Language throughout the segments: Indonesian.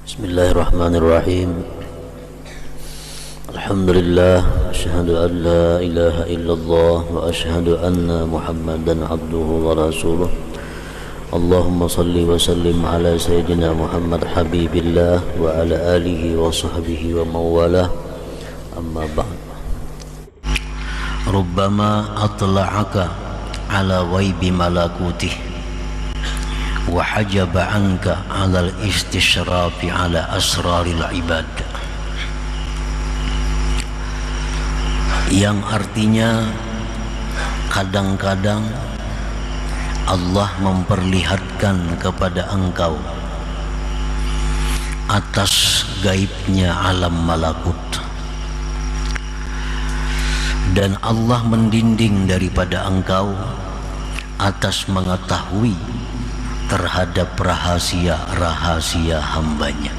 Bismillahirrahmanirrahim. Alhamdulillah, asyhadu an la ilaha illallah wa asyhadu anna Muhammadan abduhu wa rasuluh. Allahumma salli wa sallim ala sayyidina Muhammad habibillah wa ala alihi wa sahbihi wa mawalah. Amma ba'd. Rubbama atla'aka ala ghaibi malakutih wa hajaba anka 'ala al-istishrafi 'ala asraril ibad, yang artinya kadang-kadang Allah memperlihatkan kepada engkau atas gaibnya alam malakut, dan Allah mendinding daripada engkau atas mengetahui terhadap rahasia-rahasia hambanya.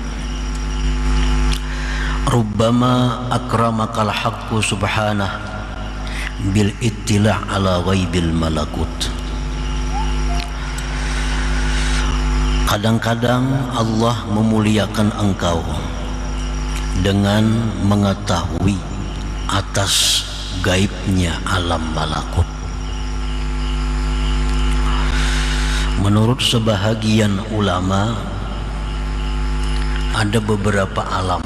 Rubbama akramakal haqqu subhanah bil ittila' ala ghaibil malakut. Kadang-kadang Allah memuliakan engkau dengan mengetahui atas gaibnya alam malakut. Menurut sebahagian ulama, ada beberapa alam.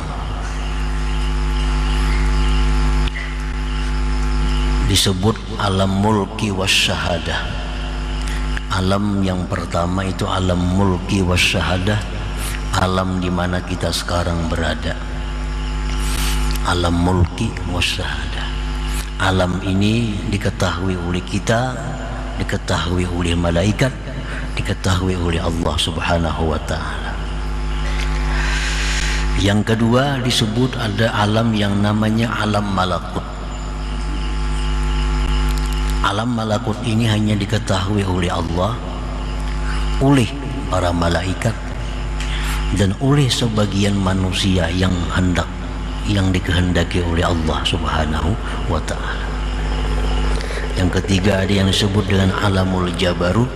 Disebut alam mulki wasyahadah. Alam yang pertama itu alam mulki wasyahadah, alam di mana kita sekarang berada. Alam mulki wasyahadah. Alam ini diketahui oleh kita, diketahui oleh malaikat, diketahui oleh Allah Subhanahu wa ta'ala. Yang kedua disebut ada alam yang namanya alam malakut. Alam malakut ini hanya diketahui oleh Allah, oleh para malaikat, dan oleh sebagian manusia yang dikehendaki oleh Allah Subhanahu wa ta'ala. Yang ketiga ada yang disebut dengan alamul jabarut.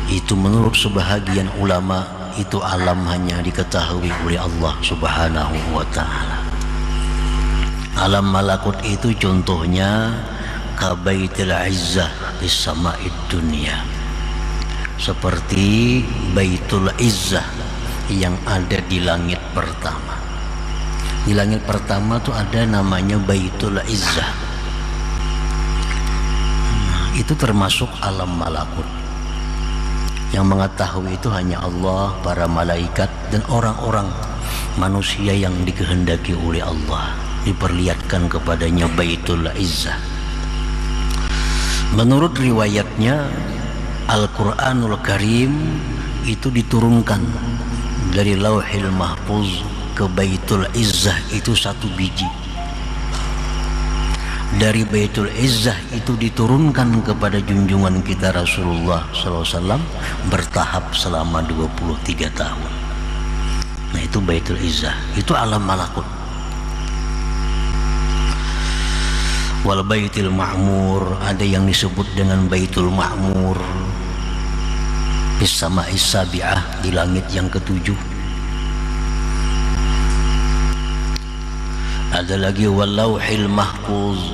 Itu menurut sebahagian ulama itu alam hanya diketahui oleh Allah Subhanahu wa ta'ala. Alam malakut itu contohnya kabaitil izzah bis sama'id dunya, seperti baitul izzah yang ada di langit pertama. Di langit pertama itu ada namanya baitul izzah. Itu termasuk alam malakut. Yang mengetahui itu hanya Allah, para malaikat, dan orang-orang manusia yang dikehendaki oleh Allah. Diperlihatkan kepadanya baitul izzah. Menurut riwayatnya, Al-Quranul Karim itu diturunkan dari Lauhil Mahfuz ke Baitul Izzah itu 1 biji. Dari Baitul Izzah itu diturunkan kepada junjungan kita Rasulullah SAW bertahap selama 23 tahun. Nah, itu Baitul Izzah, itu alam malakut. Wal Baitul Ma'mur, ada yang disebut dengan Baitul Ma'mur bis sama'is sabi'ah, di langit yang ke-7. Ada lagi wal Lauhil Mahfuz.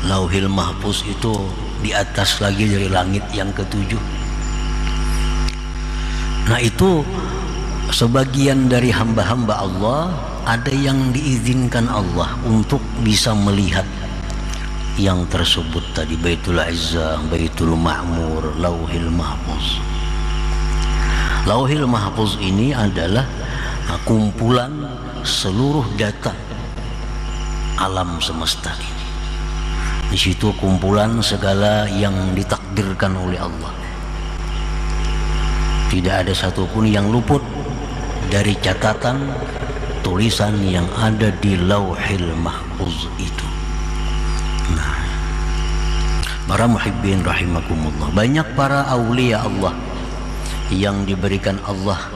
Lauhil Mahfuz itu di atas lagi dari langit yang ke-7. Nah, itu sebagian dari hamba-hamba Allah, ada yang diizinkan Allah untuk bisa melihat yang tersebut tadi, Baitul Izzah, Baitul Ma'mur, Lauhil Mahfuz. Lauhil Mahfuz ini adalah kumpulan seluruh data alam semesta ini. Di situ kumpulan segala yang ditakdirkan oleh Allah. Tidak ada satupun yang luput dari catatan tulisan yang ada di Lauhil Mahfuz itu. Nah, para muhibbin rahimakumullah, banyak para aulia Allah yang diberikan Allah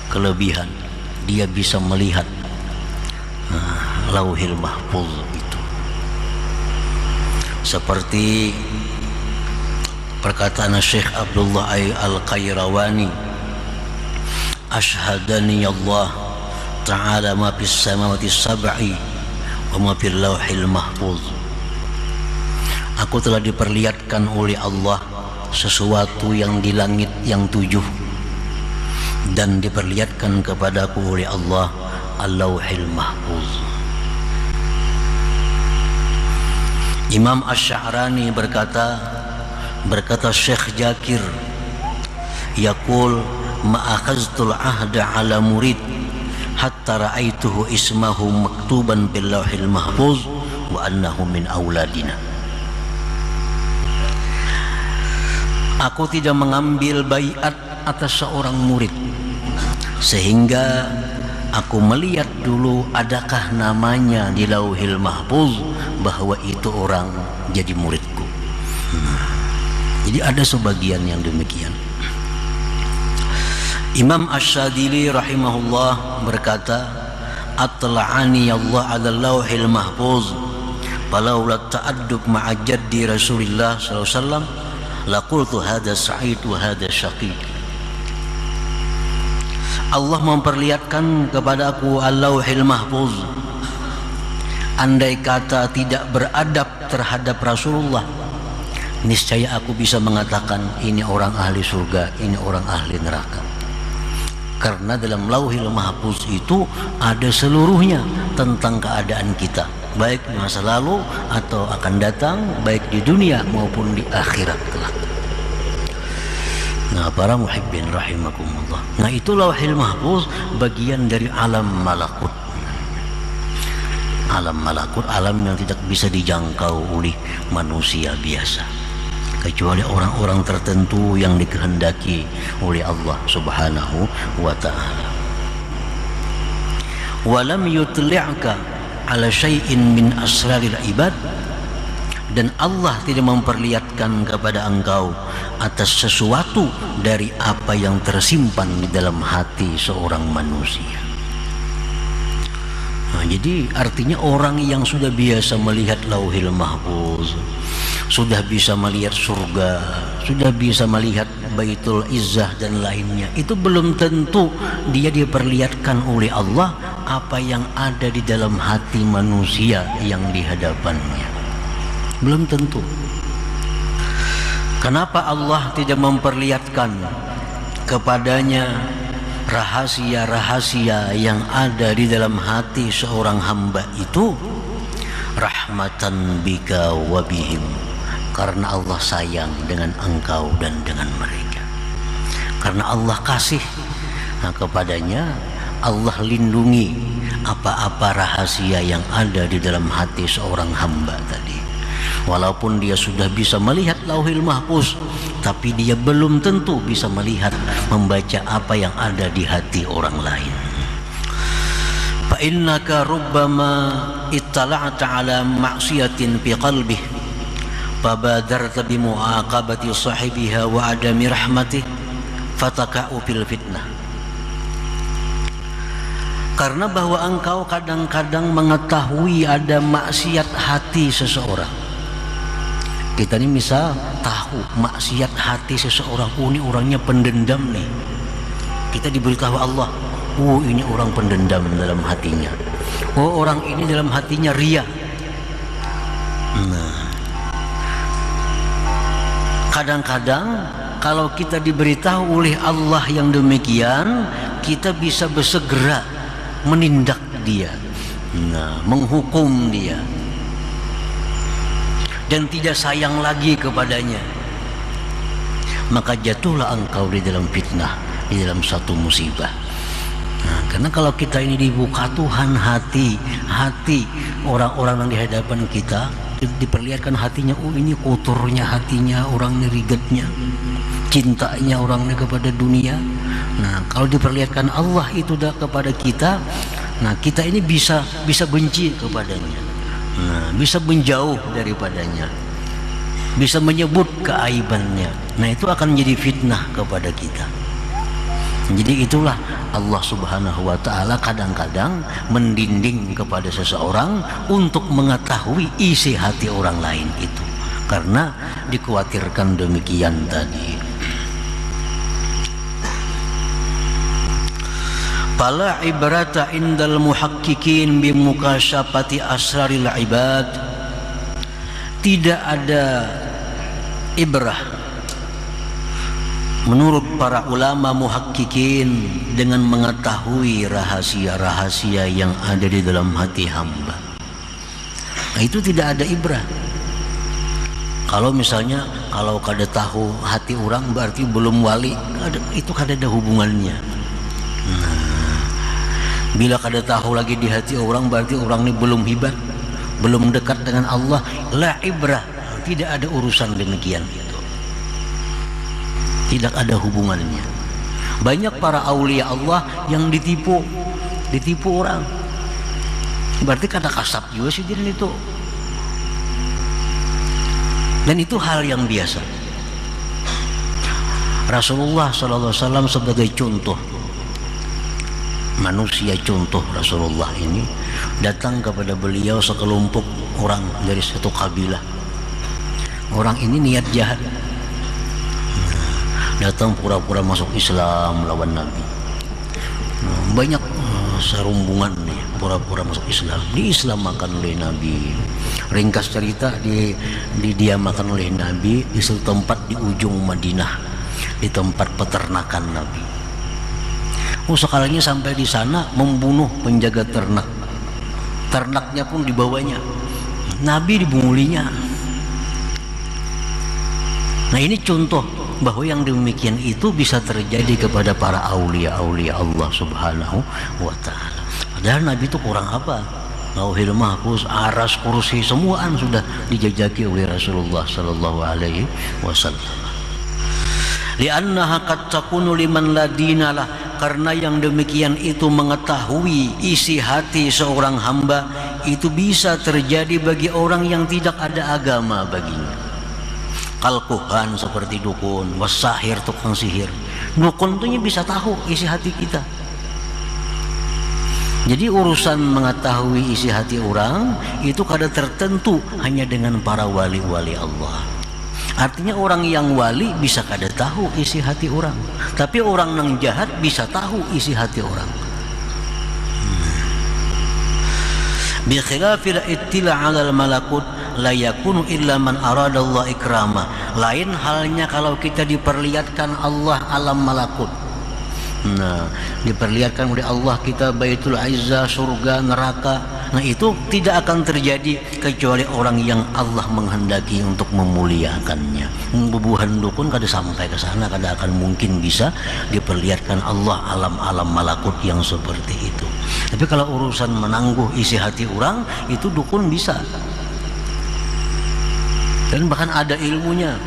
kelebihan, dia bisa melihat Lauhil Mahfuz itu. Seperti perkataan Syekh Abdullah Al-Qayrawani, Ashhadani Allah ta'ala ma fis samawati sab'i wa ma fil lauhil mahfuz. Aku telah diperlihatkan oleh Allah sesuatu yang di langit yang 7, dan diperlihatkan kepadaku oleh Allah al-lauhil mahfuz. Imam Asy-Sya'rani berkata Syekh Jakir, yaqul ma akhaztul ahda ala murid hatta ra'aituhu ismahu maktuban bil lauhil mahfuz wa annahu min auladina. Aku tidak mengambil baiat atas seorang murid sehingga aku melihat dulu adakah namanya di lauhil mahfuz bahwa itu orang jadi muridku. Jadi ada sebagian yang demikian. Imam Asy-Syadzili rahimahullah berkata, atla'ani Allah 'ala lauhil mahfuz falaula ta'addub ma'a jaddi Rasulillah sallallahu alaihi wasallam laqultu hadza sa'id wa hadza syaqi. Allah memperlihatkan kepadaku al-lauhil mahfuz. Andai kata tidak beradab terhadap Rasulullah, niscaya aku bisa mengatakan ini orang ahli surga, ini orang ahli neraka. Karena dalam lauhil mahfuz itu ada seluruhnya tentang keadaan kita, baik di masa lalu atau akan datang, baik di dunia maupun di akhirat kelak. Nah, para muhibbin rahimakumullah, nah itu lauhil mahfuz bagian dari alam malakut. Alam malakut, alam yang tidak bisa dijangkau oleh manusia biasa, kecuali orang-orang tertentu yang dikehendaki oleh Allah Subhanahu wa ta'ala. Walam yutli'ka ala syai'in min asraril ibad, dan Allah tidak memperlihatkan kepada engkau atas sesuatu dari apa yang tersimpan di dalam hati seorang manusia. Nah, jadi artinya orang yang sudah biasa melihat lauhil mahfuz, sudah bisa melihat surga, sudah bisa melihat Baitul Izzah dan lainnya, itu belum tentu dia diperlihatkan oleh Allah apa yang ada di dalam hati manusia yang di hadapannya. Belum tentu. Kenapa Allah tidak memperlihatkan kepadanya rahasia-rahasia yang ada di dalam hati seorang hamba itu? Rahmatan bika wa bihim, karena Allah sayang dengan engkau dan dengan mereka. Karena Allah kasih kepadanya, Allah lindungi apa-apa rahasia yang ada di dalam hati seorang hamba tadi. Walaupun dia sudah bisa melihat lauhil mahfuz, tapi dia belum tentu bisa melihat, membaca apa yang ada di hati orang lain. Fa innaka rubbama ittala'ta ala ma'siyatin fi qalbih fabadarta bi mu'aqabati sahibiha wa adami rahmatih fataka'u fil fitnah. Karena bahwa engkau kadang-kadang mengetahui ada maksiat hati seseorang. Kita ini misal tahu maksiat hati seseorang, ini orangnya pendendam nih. Kita diberitahu Allah, ini orang pendendam dalam hatinya. Orang ini dalam hatinya ria. Nah, kadang-kadang kalau kita diberitahu oleh Allah yang demikian, kita bisa bersegera menindak dia, menghukum dia, dan tidak sayang lagi kepadanya. Maka jatuhlah engkau di dalam fitnah, di dalam satu musibah. Karena kalau kita ini dibuka Tuhan hati orang-orang yang di hadapan kita, diperlihatkan hatinya, ini kotornya hatinya, orangnya rigetnya, cintanya orangnya kepada dunia. Nah, kalau diperlihatkan Allah itu kepada kita, nah kita ini bisa benci kepadanya. Nah, bisa menjauh daripadanya, bisa menyebut keaibannya. Nah, itu akan menjadi fitnah kepada kita. Jadi itulah Allah Subhanahu wa ta'ala kadang-kadang mendinding kepada seseorang untuk mengetahui isi hati orang lain itu, karena dikhawatirkan demikian tadi. Fala ibrata indal muhaqqiqin bimukasyafati asraril ibad. Tidak ada ibrah menurut para ulama muhaqqiqin dengan mengetahui rahasia-rahasia yang ada di dalam hati hamba. Nah, itu tidak ada ibrah. Kalau misalnya kalau kada tahu hati orang berarti belum wali, itu kada ada hubungannya. Nah, bila kada tahu lagi di hati orang berarti orang ini belum hibat, belum dekat dengan Allah. La ibrah, tidak ada urusan demikian itu. Tidak ada hubungannya. Banyak para aulia Allah yang ditipu orang. Berarti kada kasap juga sih dia itu. Dan itu hal yang biasa. Rasulullah SAW sebagai contoh manusia, contoh Rasulullah ini datang kepada beliau sekelompok orang dari satu kabilah. Orang ini niat jahat, datang pura-pura masuk Islam lawan Nabi. Banyak serumbungan nih pura-pura masuk Islam, diislamakan oleh Nabi. Ringkas cerita, didiamakan oleh Nabi di suatu tempat di ujung Madinah, di tempat peternakan Nabi. Sekalinya sampai di sana membunuh penjaga ternak. Ternaknya pun dibawanya. Nabi dibungulinya. Nah, ini contoh bahwa yang demikian itu bisa terjadi kepada para aulia-aulia Allah Subhanahu wa ta'ala. Padahal Nabi itu kurang apa? Lauhil mahfuz, aras, kursi, semuaan sudah dijajaki oleh Rasulullah sallallahu alaihi wasallam. Li'annaha qad takunu liman la dinalah, karena yang demikian itu mengetahui isi hati seorang hamba itu bisa terjadi bagi orang yang tidak ada agama baginya. Kalkuhan seperti dukun, wasahir tukang sihir. Dukun itu bisa tahu isi hati kita. Jadi urusan mengetahui isi hati orang itu kada tertentu hanya dengan para wali-wali Allah. Artinya orang yang wali bisa kada tahu isi hati orang, tapi orang yang jahat bisa tahu isi hati orang. Bi khilafil ittila 'alal malakut la yakunu illa man arada Allah ikrama. Lain halnya kalau kita diperlihatkan Allah alam malakut. Nah, diperlihatkan oleh Allah kita Baitul Izzah, surga, neraka. Nah, itu tidak akan terjadi kecuali orang yang Allah menghendaki untuk memuliakannya. Bubuhan dukun kada sampai ke sana, kada akan mungkin bisa diperlihatkan Allah alam-alam malakut yang seperti itu. Tapi kalau urusan menangguh isi hati orang, itu dukun bisa. Dan bahkan ada ilmunya.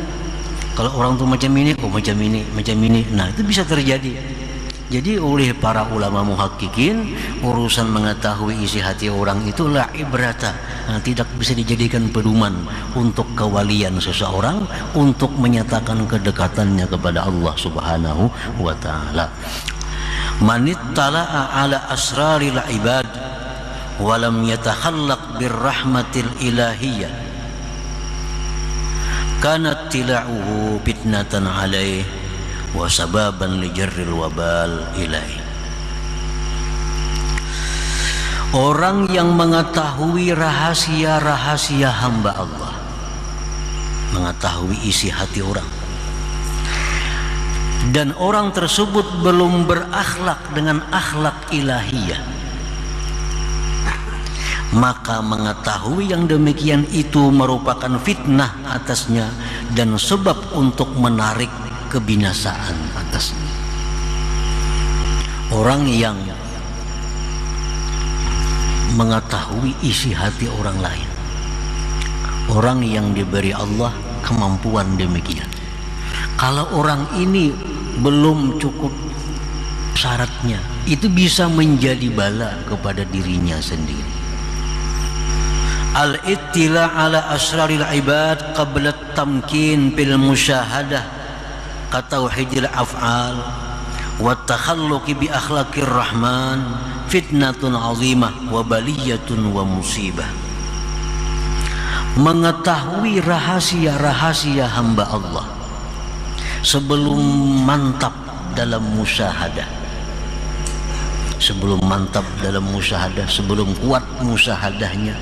Kalau orang tuh macam ini, macam ini, macam ini. Nah, itu bisa terjadi. Jadi oleh para ulama muhaqqiqin, urusan mengetahui isi hati orang itu la ibrata, tidak bisa dijadikan pedoman untuk kewalian seseorang, untuk menyatakan kedekatannya kepada Allah Subhanahu wa ta'ala. Manittala'a ala asraril ibad wa lam yatakhallaq birrahmatil ilahiyyah kanat tila'uhu fitnatan alaih wa sababan li jarril wabal ilaih. Orang yang mengetahui rahasia-rahasia hamba Allah, mengetahui isi hati orang, dan orang tersebut belum berakhlak dengan akhlak ilahiyah, maka mengetahui yang demikian itu merupakan fitnah atasnya dan sebab untuk menarik kebinasaan atasnya. Orang yang mengetahui isi hati orang lain, orang yang diberi Allah kemampuan demikian, kalau orang ini belum cukup syaratnya, itu bisa menjadi bala kepada dirinya sendiri. Al-ittila ala asraril ibad qabla tamkin bil musyahadah katauhidil af'al wa takhalluqi bi akhlaqir rahman fitnatun azimah wa baliyatun wa musibah. Mengetahui rahasia-rahasia hamba Allah sebelum mantap dalam musyahadah, sebelum mantap dalam musyahadah, sebelum kuat musyahadahnya,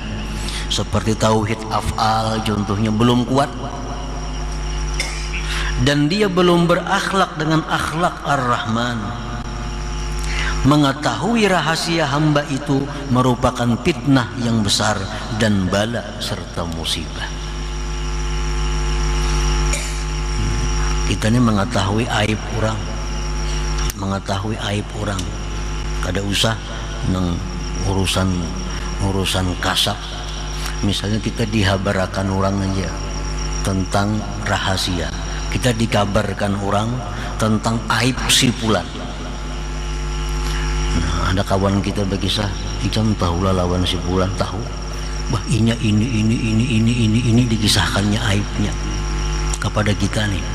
seperti tauhid af'al contohnya belum kuat, dan dia belum berakhlak dengan akhlak Ar-Rahman, mengetahui rahasia hamba itu merupakan fitnah yang besar dan bala serta musibah. Kita ini mengetahui aib orang, mengetahui aib orang, kada usah nang urusan kasab. Misalnya kita dihabarakan orang aja tentang rahasia, kita dikabarkan orang tentang aib si fulan. Nah, ada kawan kita berkisah, "Icam tahulah lawan si fulan, tahu. Bah, ini dikisahkannya aibnya kepada kita nih."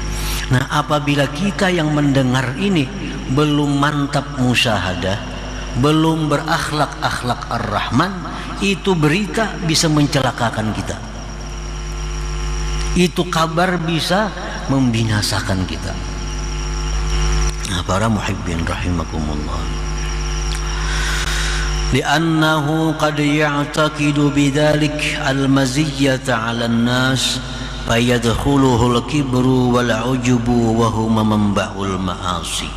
Nah, apabila kita yang mendengar ini belum mantap musyahadah, belum berakhlak akhlak Ar-Rahman, itu berita bisa mencelakakan kita. Itu kabar bisa membinasakan kita. Nah, para muhibbin rahimakumullah, li'annahu qad ya'taqidu bidzalik al-maziyyata 'ala an-nas fayadkhuluhu al-kibru wal-'ujubu wa huma manba'ul ma'asi.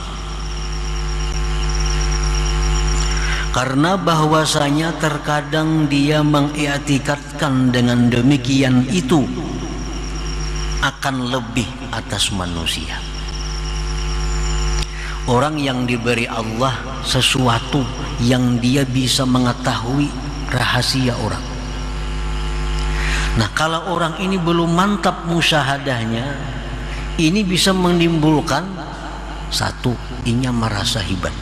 Karena bahwasanya terkadang dia mengiktikadkan dengan demikian itu akan lebih atas manusia. Orang yang diberi Allah sesuatu yang dia bisa mengetahui rahasia orang. Nah, kalau orang ini belum mantap musyahadahnya, ini bisa menimbulkan satu, inya merasa hebat,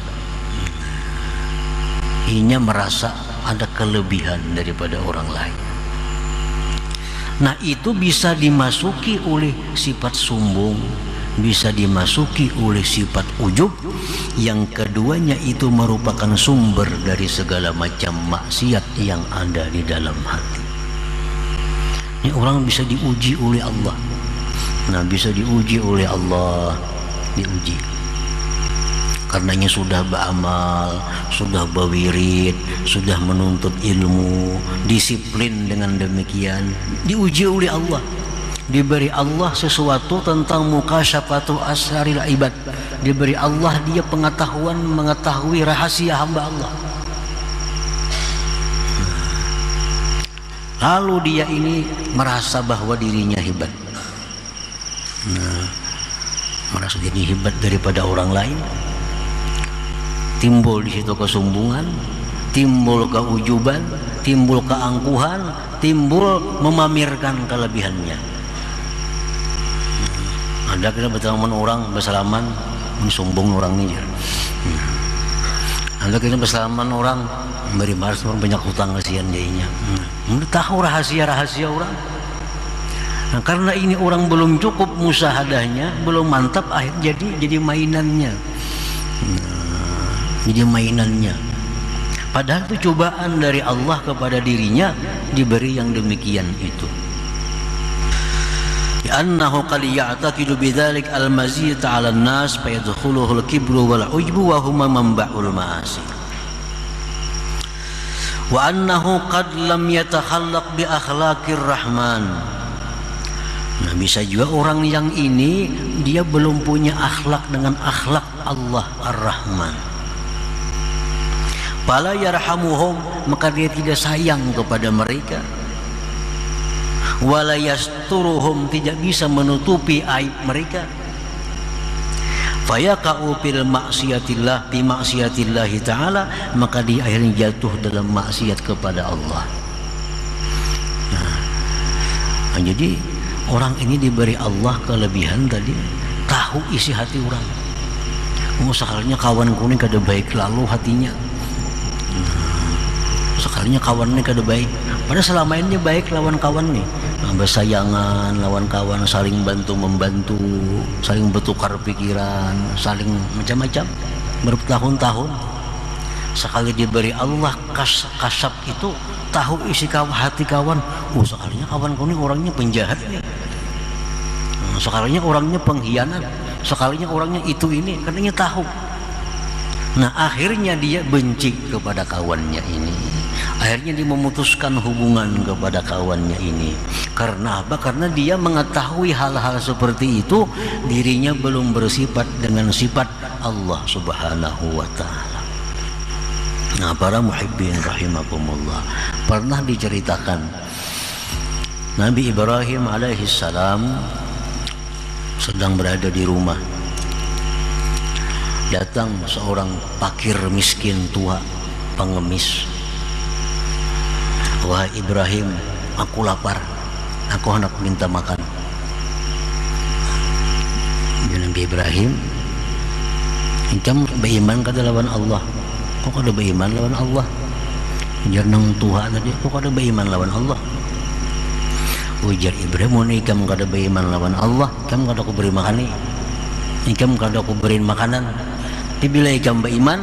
inya merasa ada kelebihan daripada orang lain. Nah, itu bisa dimasuki oleh sifat sombong, bisa dimasuki oleh sifat ujub. Yang keduanya itu merupakan sumber dari segala macam maksiat yang ada di dalam hati. Ini orang bisa diuji oleh Allah. Nah, bisa diuji oleh Allah, diuji karenanya sudah beramal, sudah berwirid, sudah menuntut ilmu, disiplin. Dengan demikian diuji oleh Allah, diberi Allah sesuatu tentang mukasyafatu asraril ibad, diberi Allah dia pengetahuan mengetahui rahasia hamba Allah. Lalu dia ini merasa bahwa dirinya hebat, merasa dirinya hebat daripada orang lain. Timbul di situ kesombongan, timbul keujuban, timbul keangkuhan, timbul memamerkan kelebihannya. Ada kita berteman orang bersalaman, sombong orang ini. Ada kita bersalaman orang beri maras orang banyak hutang kasihan jadinya. Tahu rahasia-rahasia orang. Nah, karena ini orang belum cukup musyahadahnya, belum mantap, akhirnya jadi mainannya. Jadi mainannya. Padahal itu cobaan dari Allah kepada dirinya, diberi yang demikian itu. Li'annahu qad ya'taqidu bidzalik al-maziyata 'ala an-nas fayadkhuluhu al-kibru wal-'ujbu wa huma manba'ul ma'asi. Wa annahu qad lam yatakhallaq bi akhlaqir rahman. Nah, bisa juga orang yang ini dia belum punya akhlak dengan akhlak Allah Ar-Rahman. Fala yarhamuhum, maka dia tidak sayang kepada mereka. Wala yasturuhum, tidak bisa menutupi aib mereka. Fayaqa'u fil maksiatillah, fi maksiatillah ta'ala, maka dia akhirnya jatuh dalam maksiat kepada Allah. Nah, jadi orang ini diberi Allah kelebihan tadi, tahu isi hati orang. Sekalinya kawan kuning kada baik lalu hatinya, sekalinya kawannya kada baik, padahal selama ini baik lawan kawan nih, bersayangan lawan kawan, saling bantu membantu, saling bertukar pikiran, saling macam-macam bertahun-tahun. Sekali diberi Allah kasab itu, tahu isi hati kawan, sekalinya kawan kuning orangnya penjahat nih, sekalinya orangnya pengkhianat, sekalinya orangnya itu ini, katanya tahu. Nah akhirnya dia benci kepada kawannya ini. Akhirnya dia memutuskan hubungan kepada kawannya ini. Karena apa? Karena dia mengetahui hal-hal seperti itu, dirinya belum bersifat dengan sifat Allah Subhanahu wa ta'ala. Nah para muhibbin rahimakumullah, pernah diceritakan Nabi Ibrahim alaihissalam sedang berada di rumah. Datang seorang fakir miskin tua pengemis. Wahai Ibrahim, aku lapar, aku hendak minta makan. Nabi Ibrahim, engkau beriman kada lawan Allah. Kok kada beriman lawan Allah? Jarnang tua tadi, kok kada beriman lawan Allah? Ujar Ibrahim, engkau kada beriman lawan Allah, engkau kada aku beri makan, engkau kada aku beri makanan. Tapi bila engkau beriman,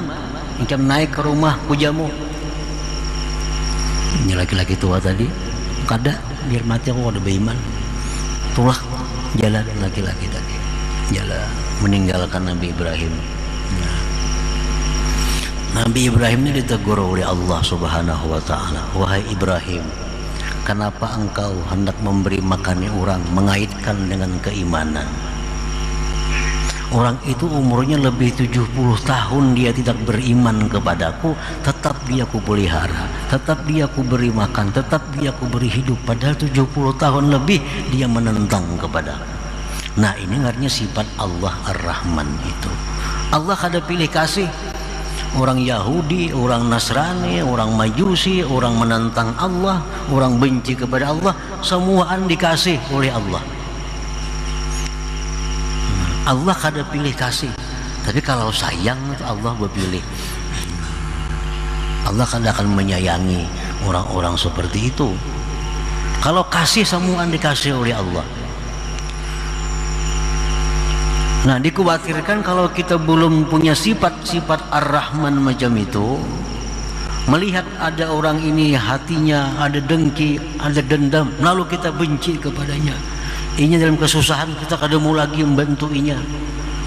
engkau naik ke rumah pujamu. Ini laki-laki tua tadi, kada biar mati aku kada beriman. Tulak jalan laki-laki tadi, jalan meninggalkan Nabi Ibrahim. Nabi Ibrahim ini ditegur oleh Allah Subhanahu wa ta'ala. Wahai Ibrahim, kenapa engkau hendak memberi makannya orang, mengaitkan dengan keimanan? Orang itu umurnya lebih 70 tahun dia tidak beriman kepadaku, tetap dia ku pelihara, tetap dia ku beri makan, tetap dia ku beri hidup. Padahal 70 tahun lebih dia menentang kepadaku. Nah ini artinya sifat Allah Ar-Rahman itu. Allah kada pilih kasih. Orang Yahudi, orang Nasrani, orang Majusi, orang menentang Allah, orang benci kepada Allah, semuaan dikasih oleh Allah. Allah kada pilih kasih, tapi kalau sayang itu Allah berpilih. Allah kada akan menyayangi orang-orang seperti itu. Kalau kasih semuaan dikasih oleh Allah. Nah dikhawatirkan kalau kita belum punya sifat-sifat Ar-Rahman macam itu, melihat ada orang ini hatinya ada dengki, ada dendam, lalu kita benci kepadanya. Inya dalam kesusahan kita kada mau lagi membantu inya,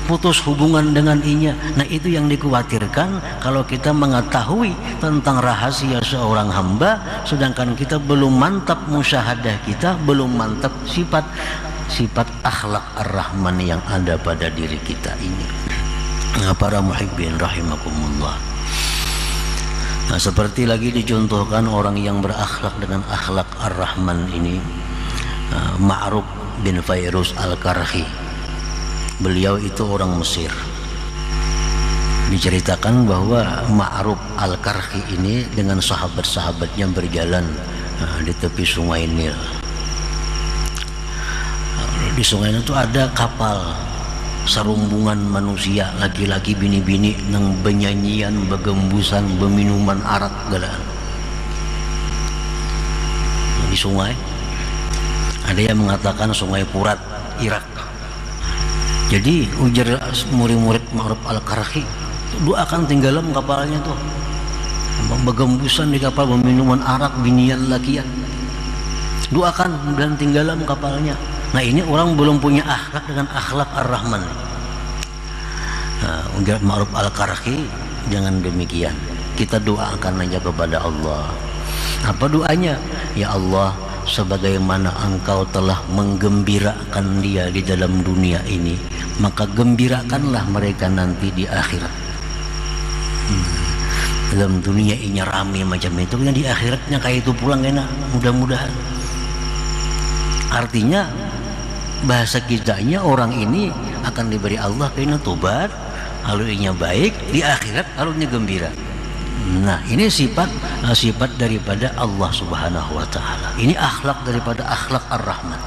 putus hubungan dengan inya. Nah itu yang dikhawatirkan kalau kita mengetahui tentang rahasia seorang hamba, sedangkan kita belum mantap musyahadah, kita belum mantap sifat akhlak Ar-Rahman yang ada pada diri kita ini. Nah, para muhibbin rahimakumullah. Nah, seperti lagi dicontohkan orang yang berakhlak dengan akhlak Ar-Rahman ini, Ma'ruf bin Fairuz Al-Karhi. Beliau itu orang Mesir. Diceritakan bahwa Ma'ruf Al-Karhi ini dengan sahabat-sahabatnya berjalan di tepi sungai Nil. Di sungai itu ada kapal serumbungan manusia, laki-laki bini-bini nang benyanyian, begembusan, beminuman arak galaan. Di sungai ada yang mengatakan sungai Furat, Irak. Jadi ujar murid-murid Ma'ruf Al-Karhi, doakan tinggalam kapalnya tuh, begembusan di kapal, beminuman arak, binian lakian. Doakan dan tinggalam kapalnya. Nah ini orang belum punya akhlak dengan akhlak Ar-Rahman. Nah, ujar Ma'ruf Al-Karhi, jangan demikian. Kita doakan aja kepada Allah. Apa doanya? Ya Allah, sebagaimana engkau telah menggembirakan dia di dalam dunia ini, maka gembirakanlah mereka nanti di akhirat. Dalam dunia ini rame macam itu, yang di akhiratnya kayak itu pulang enak, mudah-mudahan. Artinya bahasa kitanya orang ini akan diberi Allah kena tobat, lalu inya baik, di akhirat lalunya gembira. Nah ini sifat daripada Allah Subhanahu wa ta'ala. Ini akhlak daripada akhlak Ar-Rahman.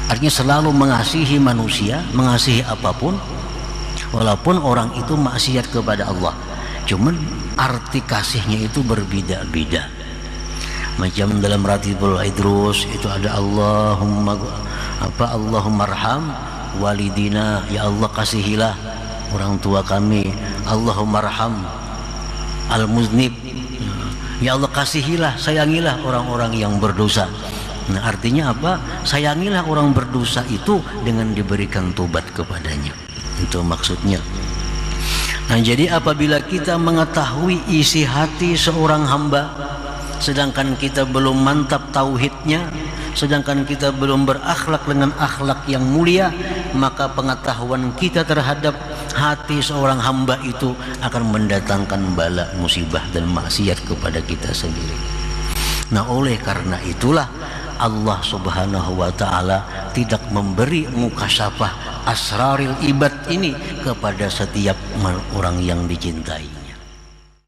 Artinya selalu mengasihi manusia, mengasihi apapun, walaupun orang itu maksiat kepada Allah. Cuman arti kasihnya itu berbeda-beda. Macam dalam Ratibul Idrus itu ada Allahumma arham walidina, ya Allah kasihilah orang tua kami. Allahumma arham al-muznib, ya Allah kasihilah, sayangilah orang-orang yang berdosa. Nah artinya apa? Sayangilah orang berdosa itu dengan diberikan tobat kepadanya. Itu maksudnya. Nah, jadi apabila kita mengetahui isi hati seorang hamba, sedangkan kita belum mantap tauhidnya, sedangkan kita belum berakhlak dengan akhlak yang mulia, maka pengetahuan kita terhadap hati seorang hamba itu akan mendatangkan bala, musibah dan maksiat kepada kita sendiri. Nah, oleh karena itulah Allah Subhanahu wa ta'ala tidak memberi mukasyafah asraril ibad ini kepada setiap orang yang dicintai.